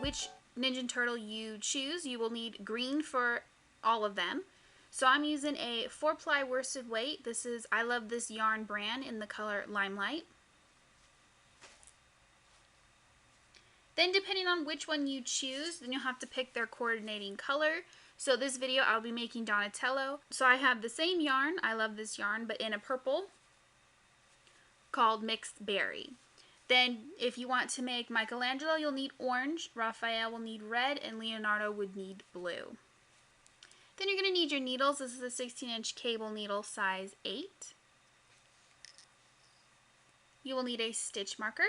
which Ninja Turtle you choose. You will need green for all of them. So I'm using a 4-ply worsted weight. This is I Love This Yarn brand in the color Limelight. Then depending on which one you choose, then you'll have to pick their coordinating color. So this video I'll be making Donatello. So I have the same yarn, I Love This yarn, but in a purple called Mixed Berry. Then if you want to make Michelangelo, you'll need orange, Raphael will need red, and Leonardo would need blue. Then you're going to need your needles. This is a 16-inch cable needle, size 8. You will need a stitch marker.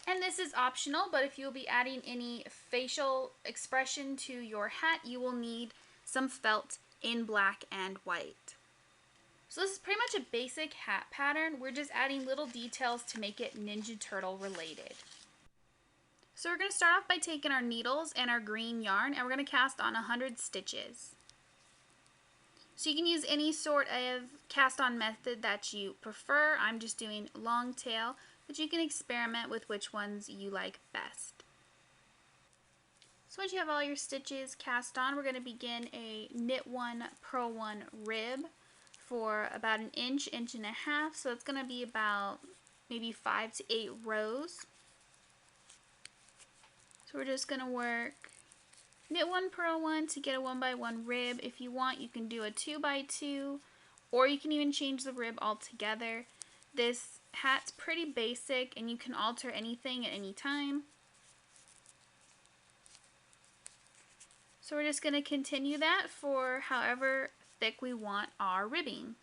And this is optional, but if you'll be adding any facial expression to your hat, you will need some felt in black and white. So this is pretty much a basic hat pattern. We're just adding little details to make it Ninja Turtle related. So we're going to start off by taking our needles and our green yarn, and we're going to cast on 100 stitches. So you can use any sort of cast on method that you prefer. I'm just doing long tail, but you can experiment with which ones you like best. So once you have all your stitches cast on, we're going to begin a knit 1, purl 1 rib for about an inch, inch and a half. So it's going to be about maybe 5 to 8 rows. So we're just going to work knit 1, purl 1 to get a 1x1 rib. If you want, you can do a 2x2, or you can even change the rib altogether. This hat's pretty basic, and you can alter anything at any time. So we're just going to continue that for however thick we want our ribbing.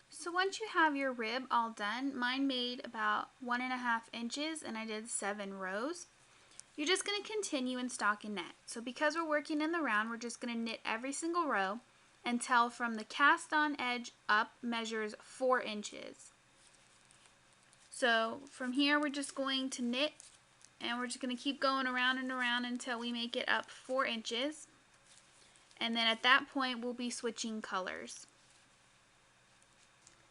So once you have your rib all done, mine made about 1.5 inches and I did 7 rows. You're just going to continue in stockinette. So because we're working in the round, we're just going to knit every single row until from the cast on edge up measures 4 inches. So from here we're just going to knit, and we're just going to keep going around and around until we make it up 4 inches. And then at that point we'll be switching colors.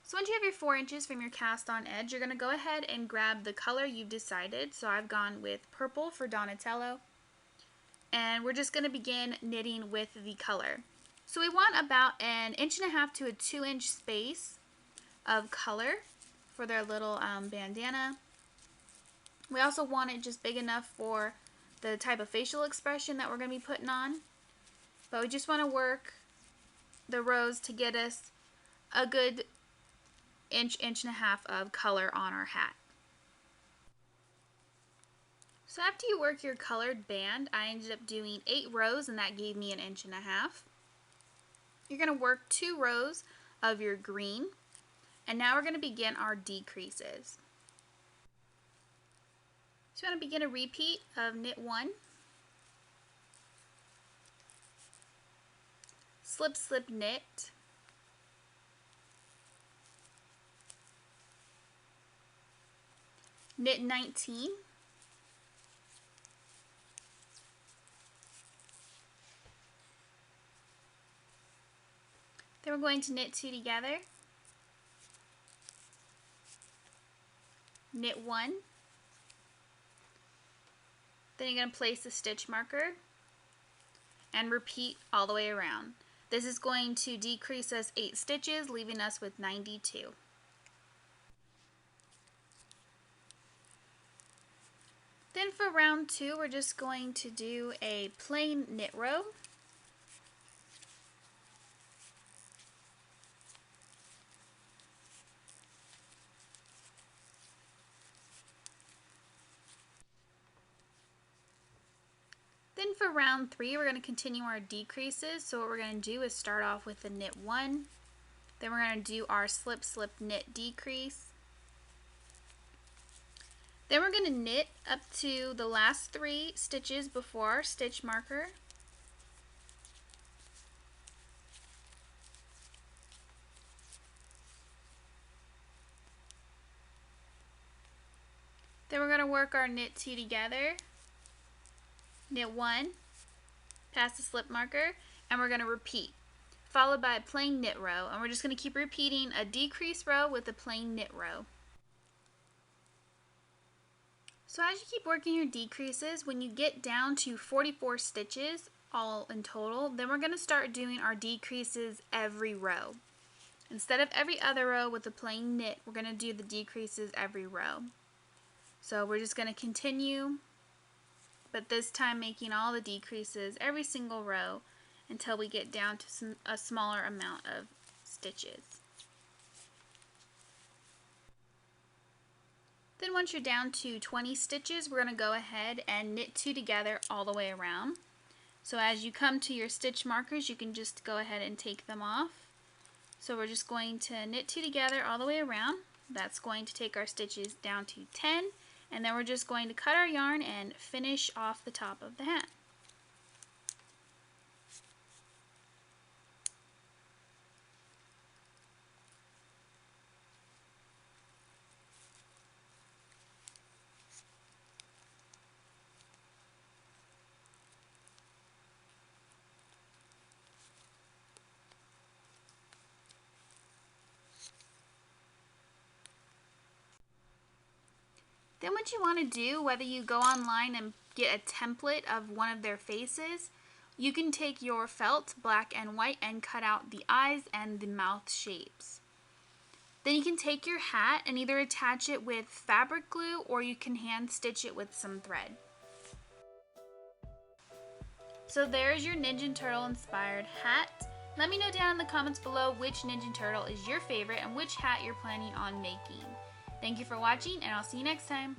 So once you have your 4 inches from your cast on edge, you're going to go ahead and grab the color you've decided. So I've gone with purple for Donatello. And we're just going to begin knitting with the color. So we want about an 1.5 to a 2-inch space of color for their little bandana. We also want it just big enough for the type of facial expression that we're going to be putting on. But we just want to work the rows to get us a good inch, 1.5 inches of color on our hat. So after you work your colored band, I ended up doing 8 rows, and that gave me an 1.5 inches. You're going to work 2 rows of your green, and now we're going to begin our decreases. So I'm going to begin a repeat of knit 1, slip, slip, knit, knit 19, then we're going to knit 2 together, knit 1, then you're going to place a stitch marker and repeat all the way around. This is going to decrease us 8 stitches, leaving us with 92. Then for round 2, we're just going to do a plain knit row. Then for round 3, we're going to continue our decreases. So what we're going to do is start off with the knit 1. Then we're going to do our slip, slip, knit, decrease. Then we're going to knit up to the last 3 stitches before our stitch marker. Then we're going to work our knit 2 together, knit 1, past the slip marker, and we're going to repeat, followed by a plain knit row. And we're just going to keep repeating a decrease row with a plain knit row. So as you keep working your decreases, when you get down to 44 stitches all in total, then we're going to start doing our decreases every row. Instead of every other row with a plain knit, we're going to do the decreases every row. So we're just going to continue, but this time making all the decreases every single row until we get down to a smaller amount of stitches. Then once you're down to 20 stitches, we're going to go ahead and knit 2 together all the way around. So as you come to your stitch markers, you can just go ahead and take them off. So we're just going to knit 2 together all the way around. That's going to take our stitches down to 10, and then we're just going to cut our yarn and finish off the top of the hat. Then what you want to do, whether you go online and get a template of one of their faces, you can take your felt, black and white, and cut out the eyes and the mouth shapes. Then you can take your hat and either attach it with fabric glue or you can hand stitch it with some thread. So there's your Ninja Turtle inspired hat. Let me know down in the comments below which Ninja Turtle is your favorite and which hat you're planning on making. Thank you for watching, and I'll see you next time.